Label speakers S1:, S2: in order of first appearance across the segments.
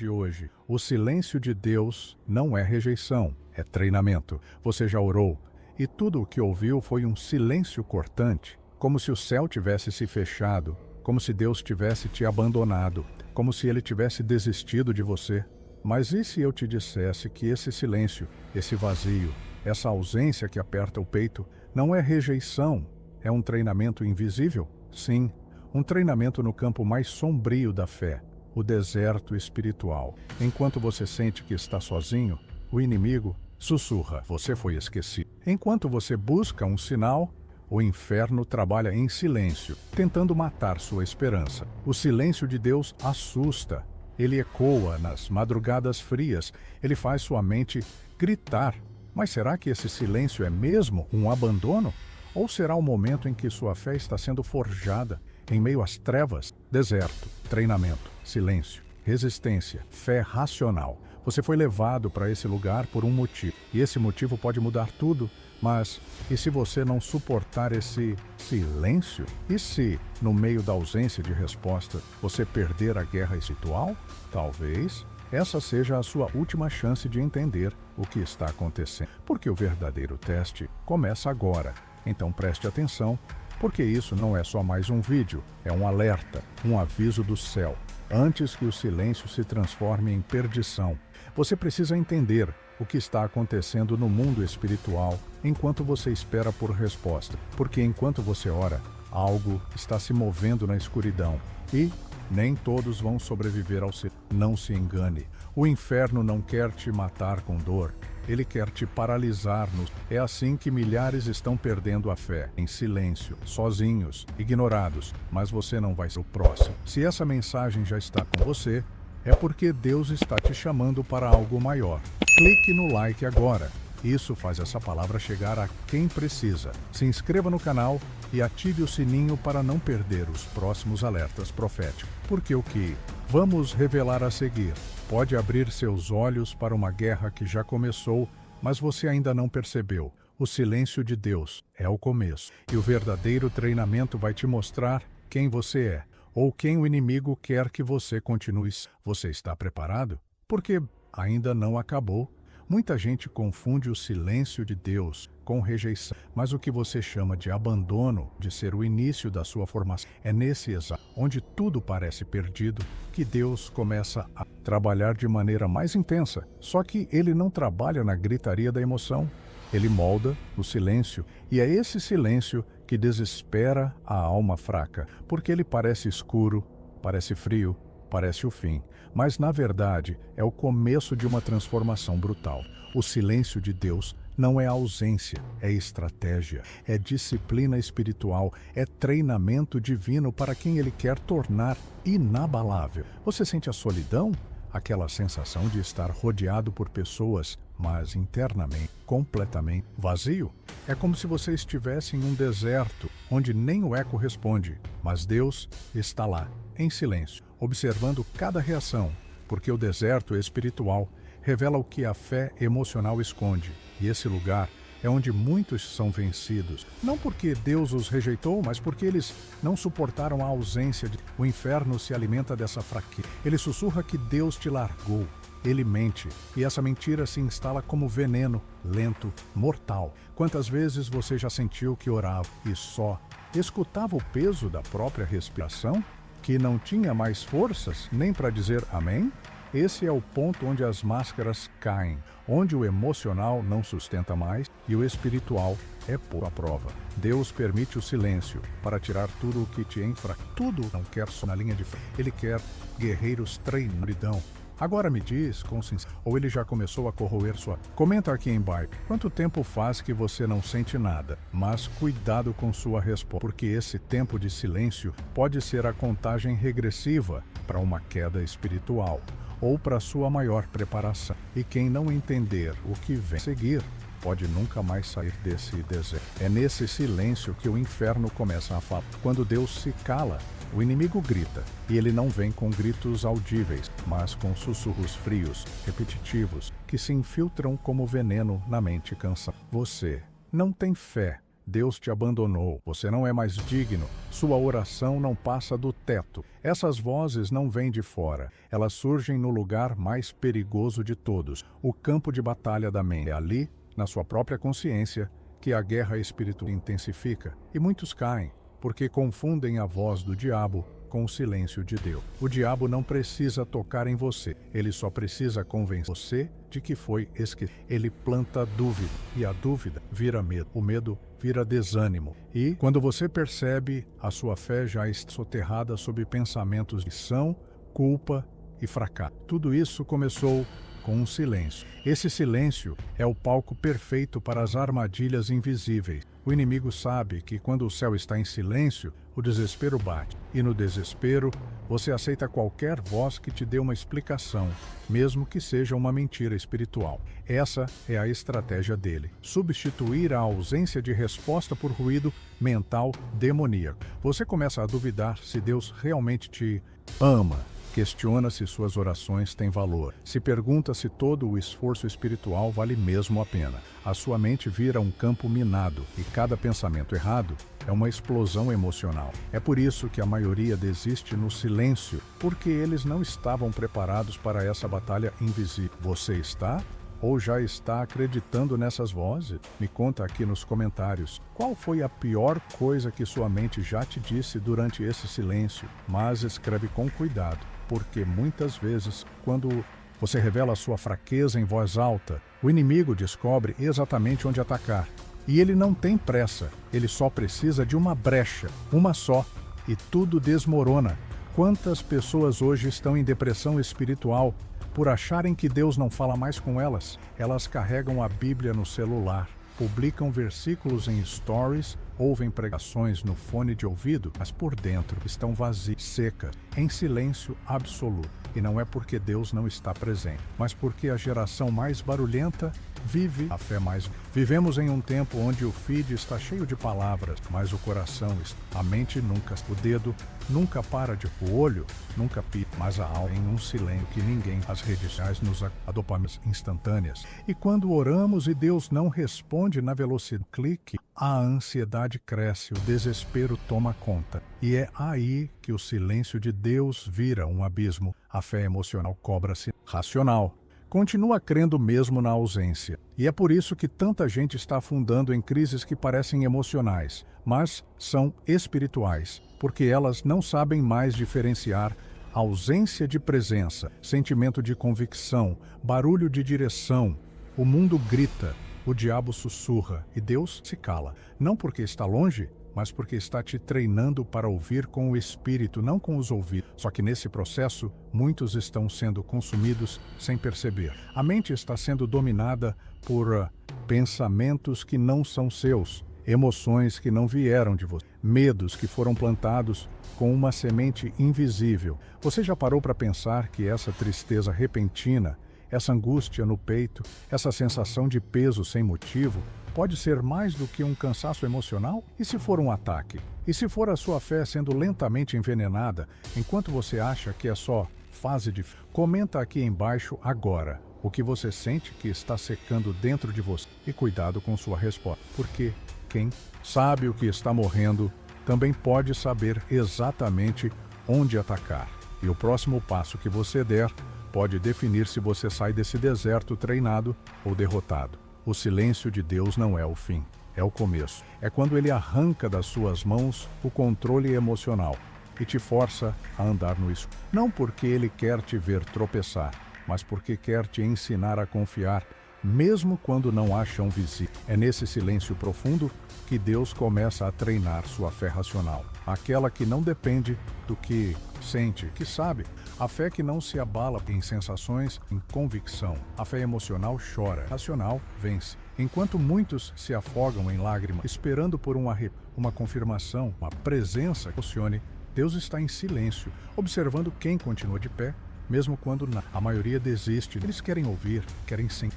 S1: de hoje. O silêncio de Deus não é rejeição, é treinamento. Você já orou e tudo o que ouviu foi um silêncio cortante, como se o céu tivesse se fechado, como se Deus tivesse te abandonado, como se ele tivesse desistido de você. Mas e se eu te dissesse que esse silêncio, esse vazio, essa ausência que aperta o peito, não é rejeição, é um treinamento invisível? Sim, um treinamento no campo mais sombrio da fé, o deserto espiritual. Enquanto você sente que está sozinho, o inimigo sussurra, você foi esquecido. Enquanto você busca um sinal, o inferno trabalha em silêncio, tentando matar sua esperança. O silêncio de Deus assusta. Ele ecoa nas madrugadas frias. Ele faz sua mente gritar. Mas será que esse silêncio é mesmo um abandono? Ou será o momento em que sua fé está sendo forjada em meio às trevas? Deserto, treinamento, silêncio, resistência, fé racional. Você foi levado para esse lugar por um motivo. E esse motivo pode mudar tudo. Mas, e se você não suportar esse silêncio? E se, no meio da ausência de resposta, você perder a guerra espiritual? Talvez essa seja a sua última chance de entender o que está acontecendo. Porque o verdadeiro teste começa agora. Então preste atenção, porque isso não é só mais um vídeo, é um alerta, um aviso do céu. Antes que o silêncio se transforme em perdição, você precisa entender o que está acontecendo no mundo espiritual enquanto você espera por resposta. Porque enquanto você ora, algo está se movendo na escuridão. E nem todos vão sobreviver ao silêncio. Não se engane. O inferno não quer te matar com dor. Ele quer te paralisar. É assim que milhares estão perdendo a fé, em silêncio, sozinhos, ignorados. Mas você não vai ser o próximo. Se essa mensagem já está com você, é porque Deus está te chamando para algo maior. Clique no like agora. Isso faz essa palavra chegar a quem precisa. Se inscreva no canal e ative o sininho para não perder os próximos alertas proféticos. Porque o que vamos revelar a seguir pode abrir seus olhos para uma guerra que já começou, mas você ainda não percebeu. O silêncio de Deus é o começo. E o verdadeiro treinamento vai te mostrar quem você é, ou quem o inimigo quer que você continue. Você está preparado? Porque ainda não acabou. Muita gente confunde o silêncio de Deus com rejeição, mas o que você chama de abandono, de ser o início da sua formação, é nesse exato, onde tudo parece perdido, que Deus começa a trabalhar de maneira mais intensa. Só que ele não trabalha na gritaria da emoção, ele molda o silêncio, e é esse silêncio que desespera a alma fraca, porque ele parece escuro, parece frio, parece o fim, mas na verdade é o começo de uma transformação brutal. O silêncio de Deus não é ausência, é estratégia, é disciplina espiritual, é treinamento divino para quem ele quer tornar inabalável. Você sente a solidão? Aquela sensação de estar rodeado por pessoas, mas internamente, completamente vazio? É como se você estivesse em um deserto, onde nem o eco responde, mas Deus está lá, em silêncio, observando cada reação, porque o deserto espiritual revela o que a fé emocional esconde, e esse lugar é onde muitos são vencidos, não porque Deus os rejeitou, mas porque eles não suportaram a ausência de... O inferno se alimenta dessa fraqueza. Ele sussurra que Deus te largou. Ele mente, e essa mentira se instala como veneno, lento, mortal. Quantas vezes você já sentiu que orava e só escutava o peso da própria respiração? Que não tinha mais forças nem para dizer amém? Esse é o ponto onde as máscaras caem, onde o emocional não sustenta mais e o espiritual é pôr à prova. Deus permite o silêncio para tirar tudo o que te enfraquece. Tudo não quer só na linha de frente. Ele quer guerreiros treinados. Agora me diz, com sinceridade, ou ele já começou a corroer sua... Comenta aqui embaixo. Quanto tempo faz que você não sente nada? Mas cuidado com sua resposta, porque esse tempo de silêncio pode ser a contagem regressiva para uma queda espiritual, ou para sua maior preparação. E quem não entender o que vem a seguir, pode nunca mais sair desse deserto. É nesse silêncio que o inferno começa a falar. Quando Deus se cala, o inimigo grita, e ele não vem com gritos audíveis, mas com sussurros frios, repetitivos, que se infiltram como veneno na mente cansada. Você não tem fé Deus te abandonou, você não é mais digno, sua oração não passa do teto. Essas vozes não vêm de fora, elas surgem no lugar mais perigoso de todos, o campo de batalha da mente. É ali, na sua própria consciência, que a guerra espiritual intensifica. E muitos caem, porque confundem a voz do diabo com o silêncio de Deus. O diabo não precisa tocar em você, ele só precisa convencer você de que foi esquecido. Ele planta dúvida, e a dúvida vira medo. O medo vira desânimo. E, quando você percebe, a sua fé já está soterrada sob pensamentos de ação, culpa e fracasso. Tudo isso começou com um silêncio. Esse silêncio é o palco perfeito para as armadilhas invisíveis. O inimigo sabe que quando o céu está em silêncio, o desespero bate. E no desespero, você aceita qualquer voz que te dê uma explicação, mesmo que seja uma mentira espiritual. Essa é a estratégia dele: substituir a ausência de resposta por ruído mental demoníaco. Você começa a duvidar se Deus realmente te ama. Questiona se suas orações têm valor. Se pergunta se todo o esforço espiritual vale mesmo a pena. A sua mente vira um campo minado e cada pensamento errado é uma explosão emocional. É por isso que a maioria desiste no silêncio, porque eles não estavam preparados para essa batalha invisível. Você está? Ou já está acreditando nessas vozes? Me conta aqui nos comentários. Qual foi a pior coisa que sua mente já te disse durante esse silêncio? Mas escreve com cuidado, porque muitas vezes, quando você revela sua fraqueza em voz alta, o inimigo descobre exatamente onde atacar. E ele não tem pressa, ele só precisa de uma brecha, uma só, e tudo desmorona. Quantas pessoas hoje estão em depressão espiritual por acharem que Deus não fala mais com elas? Elas carregam a Bíblia no celular, publicam versículos em stories, ouvem pregações no fone de ouvido, mas por dentro estão vazias, secas, em silêncio absoluto. E não é porque Deus não está presente, mas porque a geração mais barulhenta vive a fé mais. Vivemos em um tempo onde o feed está cheio de palavras, mas o coração, a mente nunca, o dedo nunca para de, o olho nunca pita, mas a alma em um silêncio que ninguém, as redes sociais nos a dopaminas instantâneas. E quando oramos e Deus não responde na velocidade clique, a ansiedade cresce, o desespero toma conta. E é aí que o silêncio de Deus vira um abismo. A fé emocional cobra-se racional. Continua crendo mesmo na ausência. E é por isso que tanta gente está afundando em crises que parecem emocionais, mas são espirituais, porque elas não sabem mais diferenciar ausência de presença, sentimento de convicção, barulho de direção. O mundo grita, o diabo sussurra e Deus se cala. Não porque está longe, mas porque está te treinando para ouvir com o espírito, não com os ouvidos. Só que nesse processo, muitos estão sendo consumidos sem perceber. A mente está sendo dominada por pensamentos que não são seus, emoções que não vieram de você, medos que foram plantados com uma semente invisível. Você já parou para pensar que essa tristeza repentina, essa angústia no peito, essa sensação de peso sem motivo, pode ser mais do que um cansaço emocional? E se for um ataque? E se for a sua fé sendo lentamente envenenada, enquanto você acha que é só fase de... Comenta aqui embaixo agora o que você sente que está secando dentro de você. E cuidado com sua resposta, porque quem sabe o que está morrendo também pode saber exatamente onde atacar. E o próximo passo que você der pode definir se você sai desse deserto treinado ou derrotado. O silêncio de Deus não é o fim, é o começo. É quando ele arranca das suas mãos o controle emocional e te força a andar no escuro. Não porque ele quer te ver tropeçar, mas porque quer te ensinar a confiar, mesmo quando não há chão visível. É nesse silêncio profundo que Deus começa a treinar sua fé racional, aquela que não depende do que sente, que sabe. A fé que não se abala em sensações, em convicção. A fé emocional chora, racional vence. Enquanto muitos se afogam em lágrimas, esperando por uma confirmação, uma presença que emocione, Deus está em silêncio, observando quem continua de pé, mesmo quando a maioria desiste. Eles querem ouvir,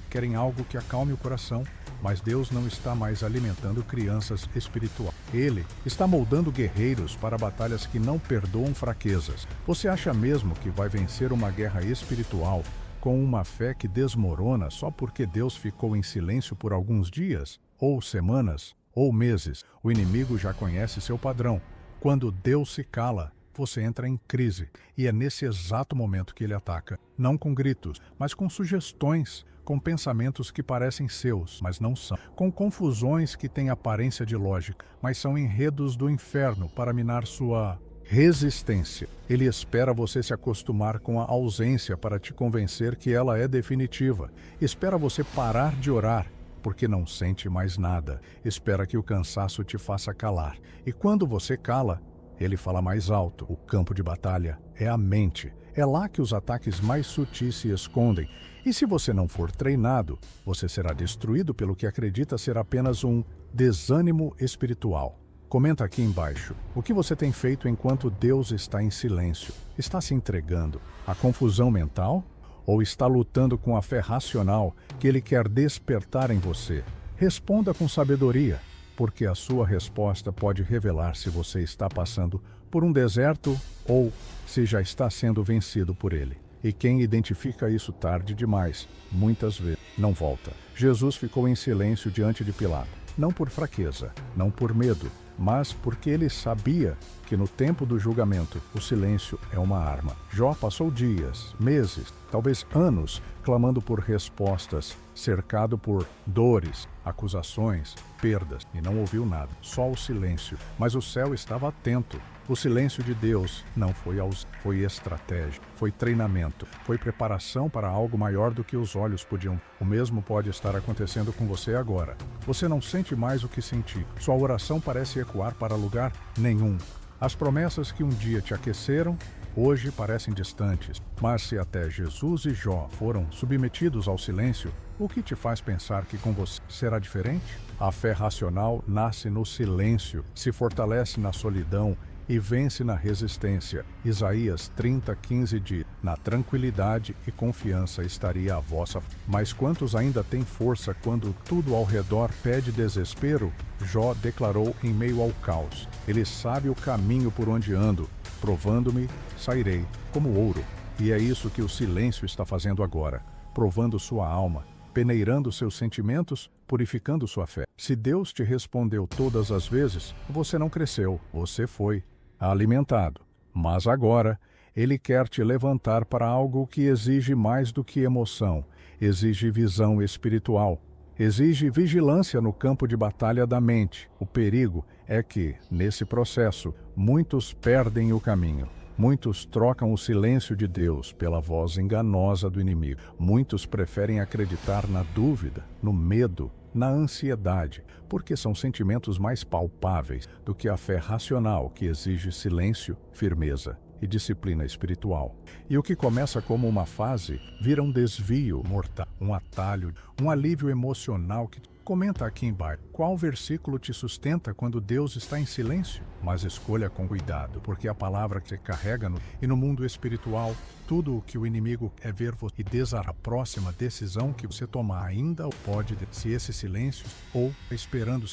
S1: querem algo que acalme o coração, mas Deus não está mais alimentando crianças espirituais. Ele está moldando guerreiros para batalhas que não perdoam fraquezas. Você acha mesmo que vai vencer uma guerra espiritual com uma fé que desmorona só porque Deus ficou em silêncio por alguns dias ou semanas? ou meses, o inimigo já conhece seu padrão. Quando Deus se cala, você entra em crise, e é nesse exato momento que ele ataca, não com gritos, mas com sugestões, com pensamentos que parecem seus, mas não são, com confusões que têm aparência de lógica, mas são enredos do inferno para minar sua resistência. Ele espera você se acostumar com a ausência para te convencer que ela é definitiva. Espera você parar de orar, porque não sente mais nada. Espera que o cansaço te faça calar. E quando você cala, ele fala mais alto. O campo de batalha é a mente. É lá que os ataques mais sutis se escondem. E se você não for treinado, você será destruído pelo que acredita ser apenas um desânimo espiritual. Comenta aqui embaixo. O que você tem feito enquanto Deus está em silêncio? Está se entregando à confusão mental? Ou está lutando com a fé racional que Ele quer despertar em você? Responda com sabedoria, porque a sua resposta pode revelar se você está passando por um deserto ou se já está sendo vencido por ele. E quem identifica isso tarde demais, muitas vezes, não volta. Jesus ficou em silêncio diante de Pilato, não por fraqueza, não por medo, mas porque ele sabia que no tempo do julgamento o silêncio é uma arma. Jó passou dias, meses, talvez anos, clamando por respostas, cercado por dores, acusações, perdas, e não ouviu nada, só o silêncio. Mas o céu estava atento. O silêncio de Deus não foi estratégia, foi treinamento, foi preparação para algo maior do que os olhos podiam. O mesmo pode estar acontecendo com você agora. Você não sente mais o que sentir. Sua oração parece ecoar para lugar nenhum. As promessas que um dia te aqueceram, hoje parecem distantes. Mas se até Jesus e Jó foram submetidos ao silêncio, o que te faz pensar que com você será diferente? A fé racional nasce no silêncio, se fortalece na solidão e vence na resistência. Isaías 30:15 diz: na tranquilidade e confiança estaria a vossa. Mas quantos ainda têm força quando tudo ao redor pede desespero? Jó declarou em meio ao caos: ele sabe o caminho por onde ando, provando-me, sairei como ouro. E é isso que o silêncio está fazendo agora, provando sua alma, peneirando seus sentimentos, purificando sua fé. Se Deus te respondeu todas as vezes, você não cresceu, você foi alimentado. Mas agora, Ele quer te levantar para algo que exige mais do que emoção, exige visão espiritual, exige vigilância no campo de batalha da mente. O perigo é que, nesse processo, muitos perdem o caminho. Muitos trocam o silêncio de Deus pela voz enganosa do inimigo. Muitos preferem acreditar na dúvida, no medo, na ansiedade, porque são sentimentos mais palpáveis do que a fé racional que exige silêncio, firmeza e disciplina espiritual. E o que começa como uma fase vira um desvio mortal, um atalho, um alívio emocional que... Comenta aqui embaixo qual versículo te sustenta quando Deus está em silêncio. Mas escolha com cuidado, porque a palavra que você carrega e no mundo espiritual, tudo o que o inimigo é ver você e desar a próxima decisão que você tomar ainda pode, se esse silêncio ou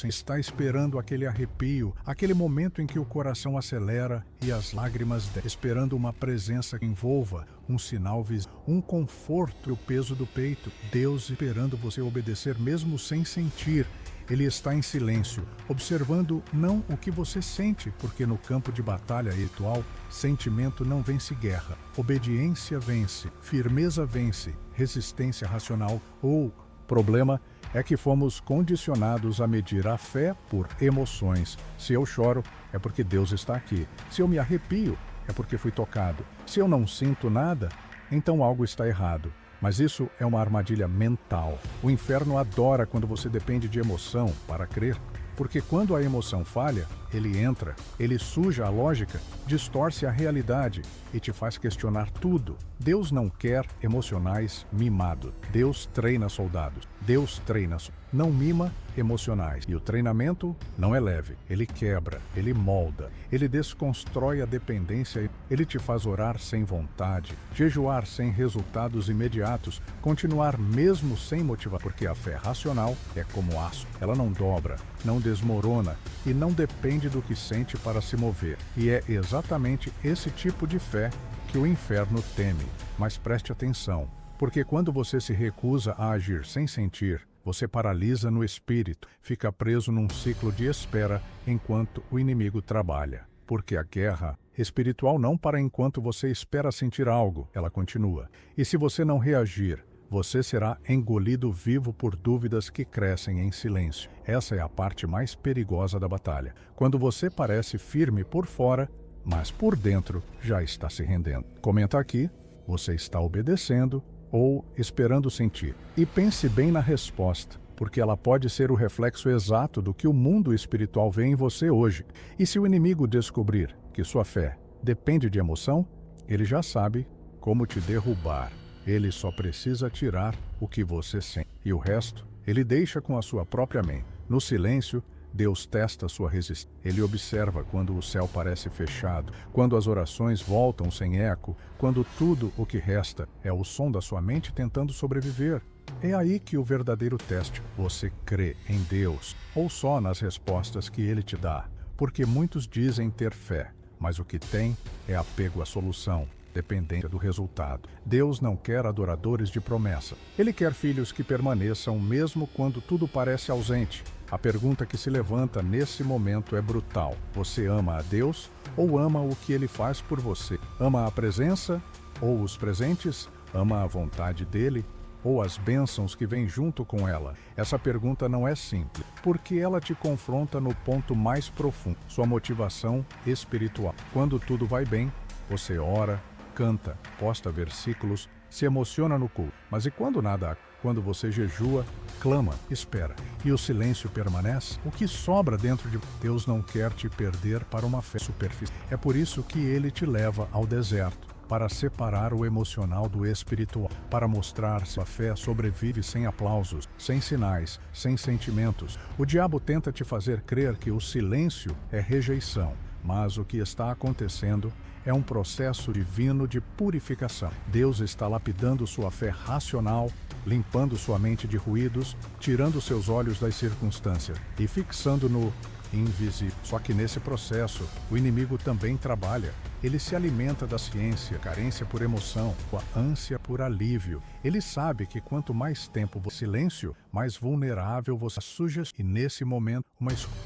S1: está esperando aquele arrepio, aquele momento em que o coração acelera e as lágrimas esperando uma presença que envolva um sinal visível, um conforto e o peso do peito. Deus esperando você obedecer mesmo sem sentir. Ele está em silêncio, observando não o que você sente, porque no campo de batalha espiritual, sentimento não vence guerra, obediência vence, firmeza vence, resistência racional ou problema é que fomos condicionados a medir a fé por emoções. Se eu choro, é porque Deus está aqui. Se eu me arrepio, é porque fui tocado. Se eu não sinto nada, então algo está errado. Mas isso é uma armadilha mental. O inferno adora quando você depende de emoção para crer, porque quando a emoção falha, ele entra, ele suja a lógica, distorce a realidade e te faz questionar tudo. Deus não quer emocionais mimados. Deus treina soldados. Deus treina, não mima emocionais. E o treinamento não é leve. Ele quebra, ele molda, ele desconstrói a dependência. Ele te faz orar sem vontade, jejuar sem resultados imediatos, continuar mesmo sem motivação. Porque a fé racional é como aço. Ela não dobra, não desmorona e não depende do que sente para se mover. E é exatamente esse tipo de fé que o inferno teme. Mas preste atenção, porque quando você se recusa a agir sem sentir, Você paralisa no espírito, fica preso num ciclo de espera enquanto o inimigo trabalha. Porque a guerra espiritual não para enquanto você espera sentir algo, ela continua. E se você não reagir, você será engolido vivo por dúvidas que crescem em silêncio. Essa é a parte mais perigosa da batalha. Quando você parece firme por fora, mas por dentro já está se rendendo. Comenta aqui, você está obedecendo ou esperando sentir. E pense bem na resposta, porque ela pode ser o reflexo exato do que o mundo espiritual vê em você hoje. E se o inimigo descobrir que sua fé depende de emoção, ele já sabe como te derrubar. Ele só precisa tirar o que você sente. E o resto, ele deixa com a sua própria mente. No silêncio, Deus testa sua resistência. Ele observa quando o céu parece fechado, quando as orações voltam sem eco, quando tudo o que resta é o som da sua mente tentando sobreviver. É aí que o verdadeiro teste. Você crê em Deus ou só nas respostas que Ele te dá? Porque muitos dizem ter fé, mas o que tem é apego à solução, dependente do resultado. Deus não quer adoradores de promessa. Ele quer filhos que permaneçam mesmo quando tudo parece ausente. A pergunta que se levanta nesse momento é brutal. Você ama a Deus ou ama o que Ele faz por você? Ama a presença ou os presentes? Ama a vontade dEle ou as bênçãos que vêm junto com ela? Essa pergunta não é simples, porque ela te confronta no ponto mais profundo, sua motivação espiritual. Quando tudo vai bem, você ora, canta, posta versículos, se emociona no culto. Mas e quando nada? Quando você jejua, clama, espera, e o silêncio permanece? O que sobra dentro de Deus não quer te perder para uma fé superficial. É por isso que Ele te leva ao deserto, para separar o emocional do espiritual, para mostrar se a fé sobrevive sem aplausos, sem sinais, sem sentimentos. O diabo tenta te fazer crer que o silêncio é rejeição, mas o que está acontecendo é um processo divino de purificação. Deus está lapidando sua fé racional, limpando sua mente de ruídos, tirando seus olhos das circunstâncias e fixando no invisível. Só que nesse processo, o inimigo também trabalha. Ele se alimenta da ciência, carência por emoção, com a ânsia por alívio. Ele sabe que quanto mais tempo você silêncio, mais vulnerável você suja. E nesse momento,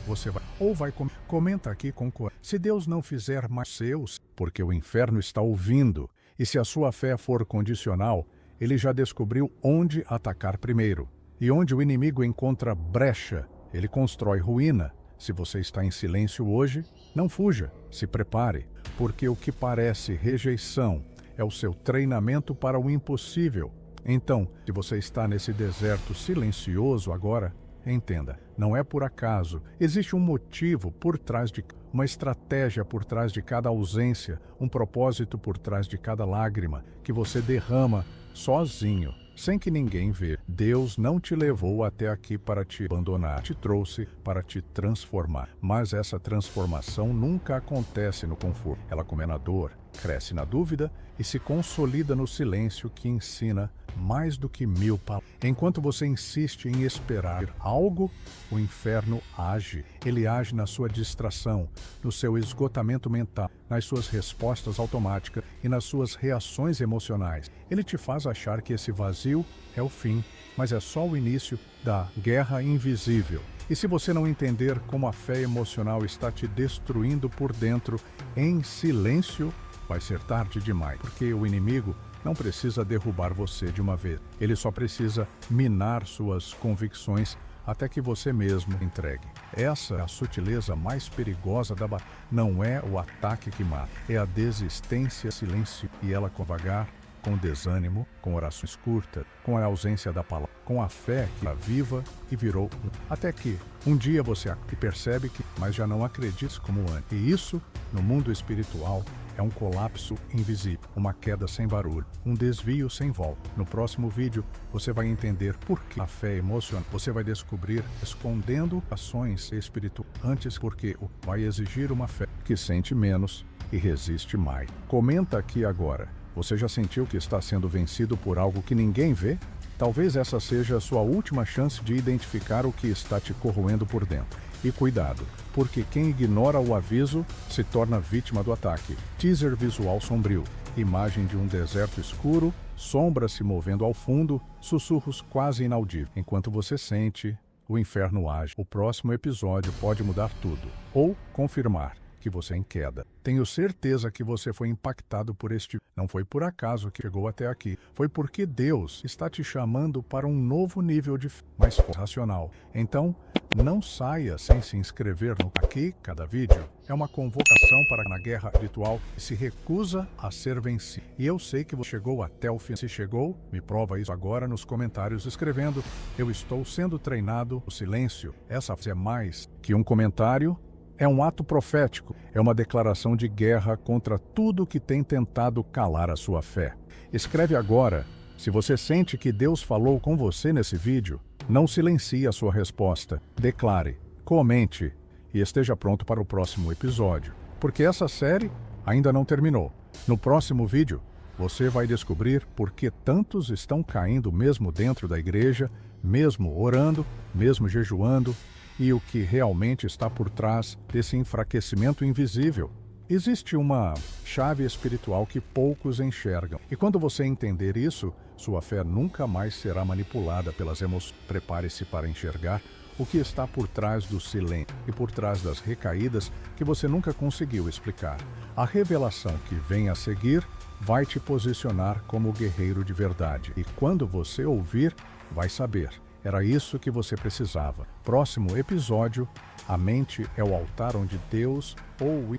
S1: você vai comenta aqui com coragem. Se Deus não fizer mais seus, porque o inferno está ouvindo, e se a sua fé for condicional, ele já descobriu onde atacar primeiro. E onde o inimigo encontra brecha, ele constrói ruína. Se você está em silêncio hoje, não fuja, se prepare, porque o que parece rejeição é o seu treinamento para o impossível. Então, se você está nesse deserto silencioso agora, entenda, não é por acaso, existe um motivo por trás de uma estratégia por trás de cada ausência, um propósito por trás de cada lágrima que você derrama sozinho, sem que ninguém veja. Deus não te levou até aqui para te abandonar, te trouxe para te transformar. Mas essa transformação nunca acontece no conforto. Ela come na dor, cresce na dúvida e se consolida no silêncio que ensina mais do que 1000 palavras. Enquanto você insiste em esperar algo, o inferno age. Ele age na sua distração, no seu esgotamento mental, nas suas respostas automáticas e nas suas reações emocionais. Ele te faz achar que esse vazio é o fim, mas é só o início da guerra invisível. E se você não entender como a fé emocional está te destruindo por dentro, em silêncio, vai ser tarde demais, porque o inimigo não precisa derrubar você de uma vez. Ele só precisa minar suas convicções até que você mesmo entregue. Essa é a sutileza mais perigosa da batalha. Não é o ataque que mata, é a desistência silenciosa. E ela vagar, com desânimo, com orações curtas, com a ausência da palavra, com a fé que está viva e virou até que um dia você percebe que, mas já não acredita como antes. E isso, no mundo espiritual, é um colapso invisível, uma queda sem barulho, um desvio sem volta. No próximo vídeo, você vai entender por que a fé emocional. Você vai descobrir escondendo ações espirituais antes, porque vai exigir uma fé que sente menos e resiste mais. Comenta aqui agora. Você já sentiu que está sendo vencido por algo que ninguém vê? Talvez essa seja a sua última chance de identificar o que está te corroendo por dentro. E cuidado, porque quem ignora o aviso se torna vítima do ataque. Teaser visual sombrio. Imagem de um deserto escuro sombras se movendo ao fundo, sussurros quase inaudíveis. Enquanto você sente, o inferno age. O próximo episódio pode mudar tudo, ou confirmar que você é em queda. Tenho certeza que você foi impactado por este. Não foi por acaso que chegou até aqui. Foi porque Deus está te chamando para um novo nível de mais racional. Então, não saia sem se inscrever no aqui. Cada vídeo é uma convocação para na guerra espiritual e se recusa a ser vencido. E eu sei que você chegou até o fim. Se chegou, me prova isso agora nos comentários escrevendo: eu estou sendo treinado. O silêncio, essa é mais que um comentário. É um ato profético, é uma declaração de guerra contra tudo que tem tentado calar a sua fé. Escreve agora. Se você sente que Deus falou com você nesse vídeo, não silencie a sua resposta. Declare, comente e esteja pronto para o próximo episódio, porque essa série ainda não terminou. No próximo vídeo, você vai descobrir por que tantos estão caindo mesmo dentro da igreja, mesmo orando, mesmo jejuando, e o que realmente está por trás desse enfraquecimento invisível. Existe uma chave espiritual que poucos enxergam. E quando você entender isso, sua fé nunca mais será manipulada pelas emoções. Prepare-se para enxergar o que está por trás do silêncio e por trás das recaídas que você nunca conseguiu explicar. A revelação que vem a seguir vai te posicionar como guerreiro de verdade. E quando você ouvir, vai saber. Era isso que você precisava. Próximo episódio, a mente é o altar onde Deus ou